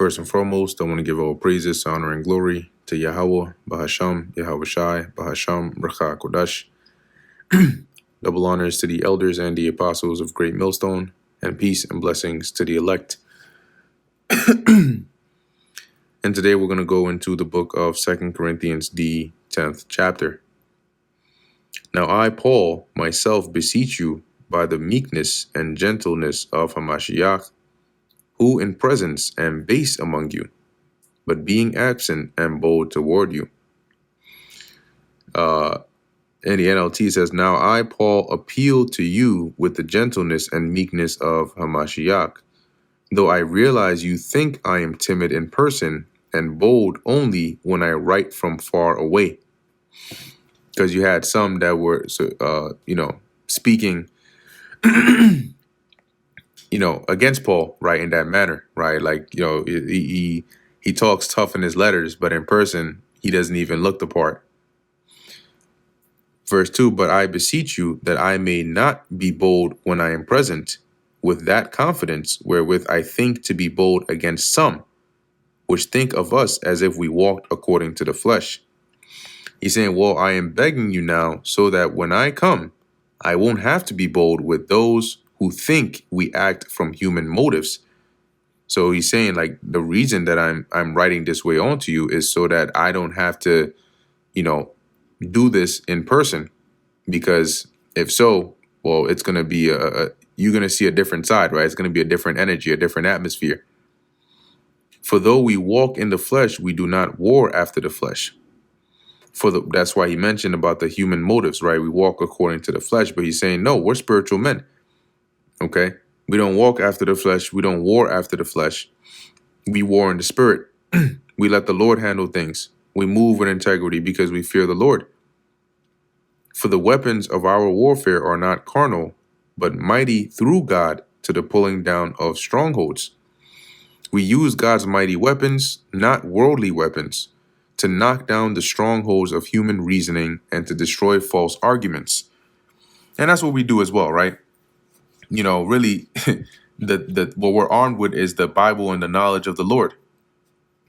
First and foremost, I want to give all praises, honor, and glory to Yahweh, Bahasham, Yahweh Shai, Bahasham, Bracha Kodash. Double honors to the elders and the apostles of Great Millstone, and peace and blessings to the elect. And today we're going to go into the book of 2 Corinthians, the 10th chapter. Now I, Paul, myself beseech you by the meekness and gentleness of Hamashiach, who in presence am base among you, but being absent am bold toward you. And the NLT says, now I, Paul, appeal to you with the gentleness and meekness of Hamashiach, though I realize you think I am timid in person and bold only when I write from far away. Because you had some that were, speaking, against Paul, right, in that manner, right? Like, he talks tough in his letters, but in person, he doesn't even look the part. Verse 2, but I beseech you that I may not be bold when I am present, with that confidence wherewith I think to be bold against some, which think of us as if we walked according to the flesh. He's saying, well, I am begging you now so that when I come, I won't have to be bold with those who think we act from human motives. So he's saying, like, the reason that I'm writing this way onto you is so that I don't have to, do this in person, because if so, well, it's going to be you're going to see a different side, right? It's going to be a different energy, a different atmosphere. For though we walk in the flesh, we do not war after the flesh. That's why he mentioned about the human motives, right? We walk according to the flesh, but he's saying, no, we're spiritual men. Okay. We don't walk after the flesh. We don't war after the flesh. We war in the spirit. We let the Lord handle things. We move with integrity because we fear the Lord. For the weapons of our warfare are not carnal, but mighty through God to the pulling down of strongholds. We use God's mighty weapons, not worldly weapons, to knock down the strongholds of human reasoning and to destroy false arguments. And that's what we do as well, right? Really, what we're armed with is the Bible and the knowledge of the Lord.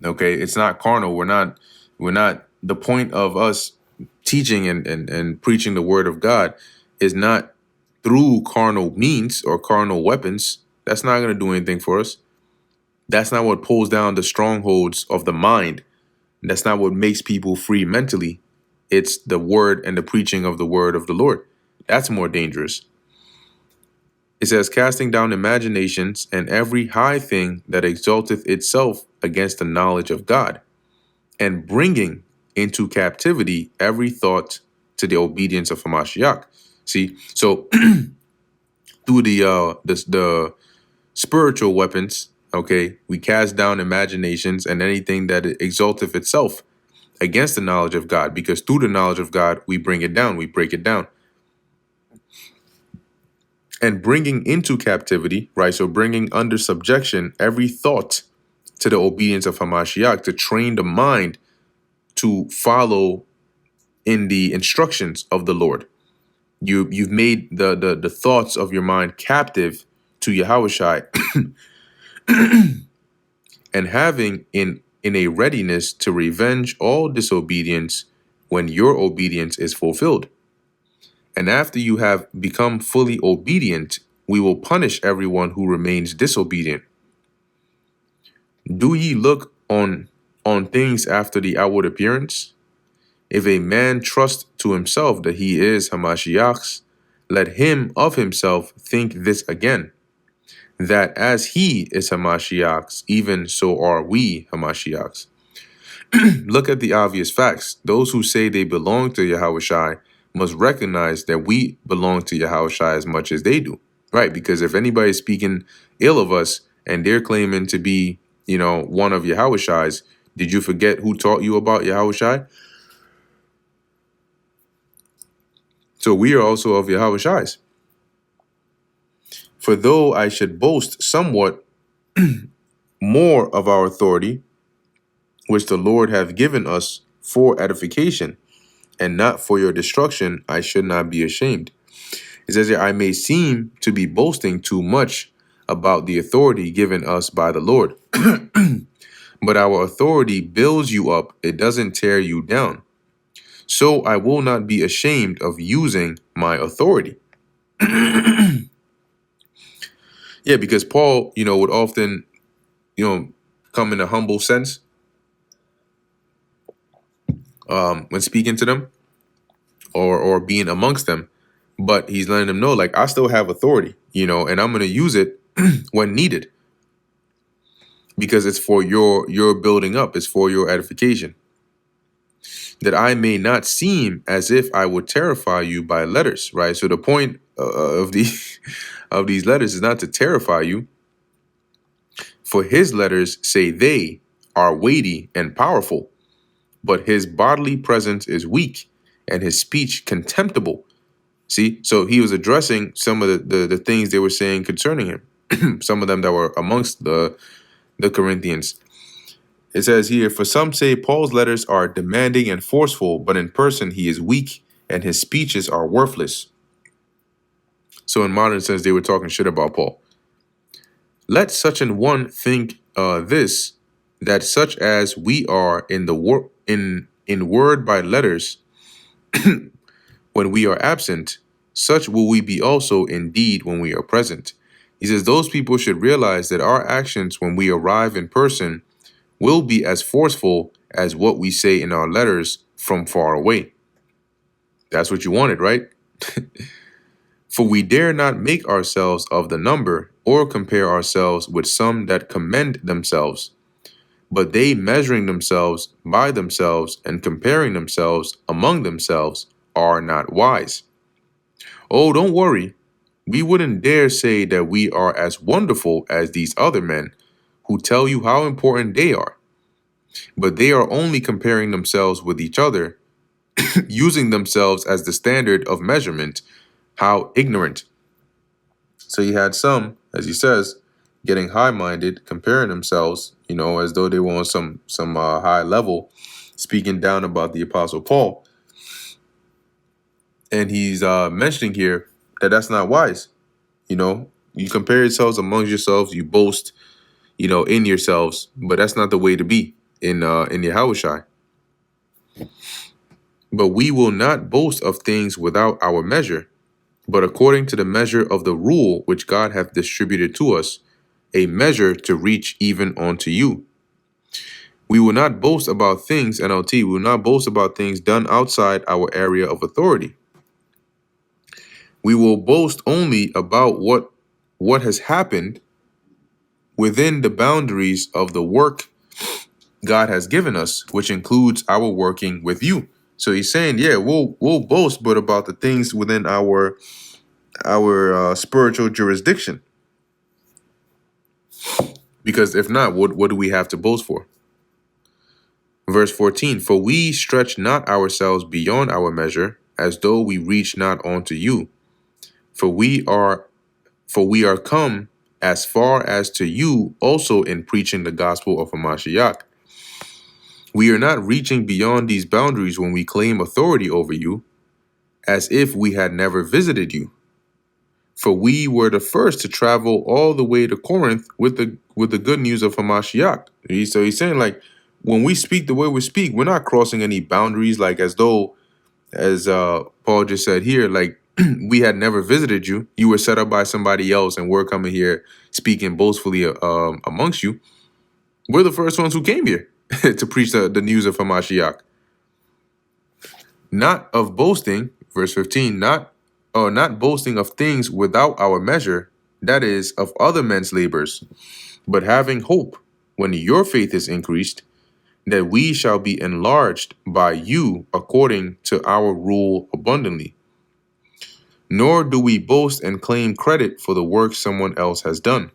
Okay, it's not carnal. We're not. The point of us teaching and preaching the word of God is not through carnal means or carnal weapons. That's not going to do anything for us. That's not what pulls down the strongholds of the mind. That's not what makes people free mentally. It's the word and the preaching of the word of the Lord. That's more dangerous. It says, casting down imaginations and every high thing that exalteth itself against the knowledge of God, and bringing into captivity every thought to the obedience of Hamashiach. See, so through the spiritual weapons, okay, we cast down imaginations and anything that exalteth itself against the knowledge of God, because through the knowledge of God, we bring it down, we break it down. And bringing into captivity, right? So bringing under subjection every thought to the obedience of Hamashiach, to train the mind to follow in the instructions of the Lord. You've made the thoughts of your mind captive to Yahushai, and having in a readiness to revenge all disobedience when your obedience is fulfilled. And after you have become fully obedient, we will punish everyone who remains disobedient. Do ye look on things after the outward appearance? If a man trust to himself that he is Hamashiach's, let him of himself think this again, that as he is Hamashiach's, even so are we Hamashiach's. Look at the obvious facts. Those who say they belong to Yahushai must recognize that we belong to Yahushai as much as they do, right? Because if anybody's speaking ill of us and they're claiming to be, one of Yahushai's, did you forget who taught you about Yahushai? So we are also of Yahushai's. For though I should boast somewhat more of our authority, which the Lord hath given us for edification, and not for your destruction, I should not be ashamed. It says that I may seem to be boasting too much about the authority given us by the Lord. but our authority builds you up, it doesn't tear you down. So I will not be ashamed of using my authority. Yeah, because Paul, would often, come in a humble sense when speaking to them or being amongst them. But he's letting them know, like, I still have authority, and I'm going to use it when needed because it's for your building up. It's for your edification. That I may not seem as if I would terrify you by letters, right? So the point of these letters is not to terrify you. For his letters say they are weighty and powerful, but his bodily presence is weak and his speech contemptible. See, so he was addressing some of the things they were saying concerning him, some of them that were amongst the Corinthians. It says here, for some say Paul's letters are demanding and forceful, but in person he is weak and his speeches are worthless. So in modern sense, they were talking shit about Paul. Let such an one think this, that such as we are in the in word by letters, when we are absent, such will we be also indeed when we are present. He says those people should realize that our actions when we arrive in person will be as forceful as what we say in our letters from far away. That's what you wanted, right? For we dare not make ourselves of the number or compare ourselves with some that commend themselves, but they measuring themselves by themselves and comparing themselves among themselves are not wise. Oh, don't worry. We wouldn't dare say that we are as wonderful as these other men who tell you how important they are. But they are only comparing themselves with each other, using themselves as the standard of measurement. How ignorant. So you had some, as he says, getting high-minded, comparing themselves, as though they were on some high level, speaking down about the Apostle Paul. And he's mentioning here that that's not wise. You compare yourselves amongst yourselves, you boast, in yourselves, but that's not the way to be in Yahushua. But we will not boast of things without our measure, but according to the measure of the rule which God hath distributed to us, a measure to reach even unto you. We will not boast about things, NLT, we will not boast about things done outside our area of authority. We will boast only about what has happened within the boundaries of the work God has given us, which includes our working with you. So he's saying, yeah, we'll boast, but about the things within our spiritual jurisdiction. Because if not, what do we have to boast for? Verse 14, for we stretch not ourselves beyond our measure, as though we reach not unto you. For we are come as far as to you also in preaching the gospel of Hamashiach. We are not reaching beyond these boundaries when we claim authority over you, as if we had never visited you. For we were the first to travel all the way to Corinth with the good news of Hamashiach. So he's saying, like, when we speak the way we speak, we're not crossing any boundaries, like as though, as Paul just said here, like we had never visited you. You were set up by somebody else, and we're coming here speaking boastfully amongst you. We're the first ones who came here to preach the news of Hamashiach. Not of boasting, verse 15, not boasting of things without our measure, that is, of other men's labors, but having hope, when your faith is increased, that we shall be enlarged by you according to our rule abundantly. Nor do we boast and claim credit for the work someone else has done.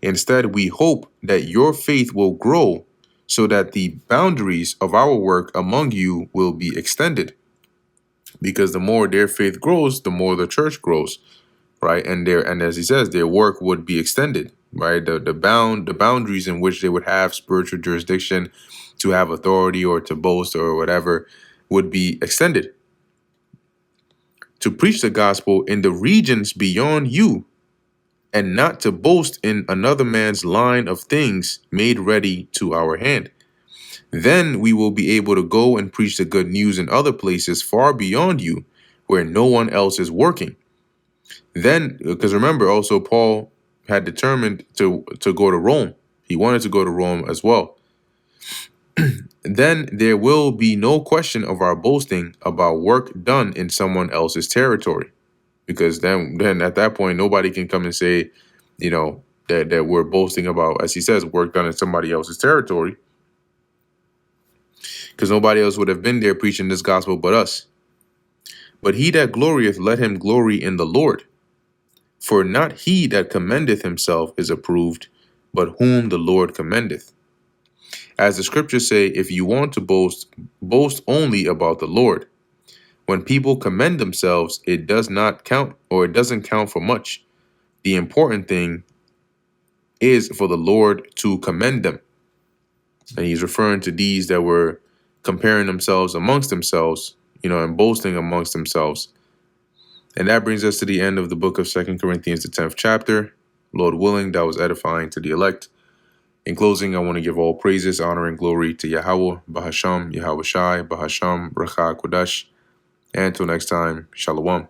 Instead, we hope that your faith will grow so that the boundaries of our work among you will be extended. Because the more their faith grows, the more the church grows, right? And as he says, their work would be extended, right? The boundaries in which they would have spiritual jurisdiction to have authority or to boast or whatever would be extended. To preach the gospel in the regions beyond you, and not to boast in another man's line of things made ready to our hand. Then we will be able to go and preach the good news in other places far beyond you, where no one else is working. Then, because remember, also Paul had determined to go to Rome. He wanted to go to Rome as well. Then there will be no question of our boasting about work done in someone else's territory, because then at that point nobody can come and say, that we're boasting about, as he says, work done in somebody else's territory, because nobody else would have been there preaching this gospel but us. But he that glorieth, let him glory in the Lord. For not he that commendeth himself is approved, but whom the Lord commendeth. As the scriptures say, if you want to boast, boast only about the Lord. When people commend themselves, it does not count, or it doesn't count for much. The important thing is for the Lord to commend them. And he's referring to these that were comparing themselves amongst themselves, and boasting amongst themselves. And that brings us to the end of the book of 2 Corinthians, the 10th chapter. Lord willing, that was edifying to the elect. In closing, I want to give all praises, honor, and glory to Yahweh, Bahasham, Yahweh Shai, Bahasham, Bracha Kodash. And until next time, Shalom.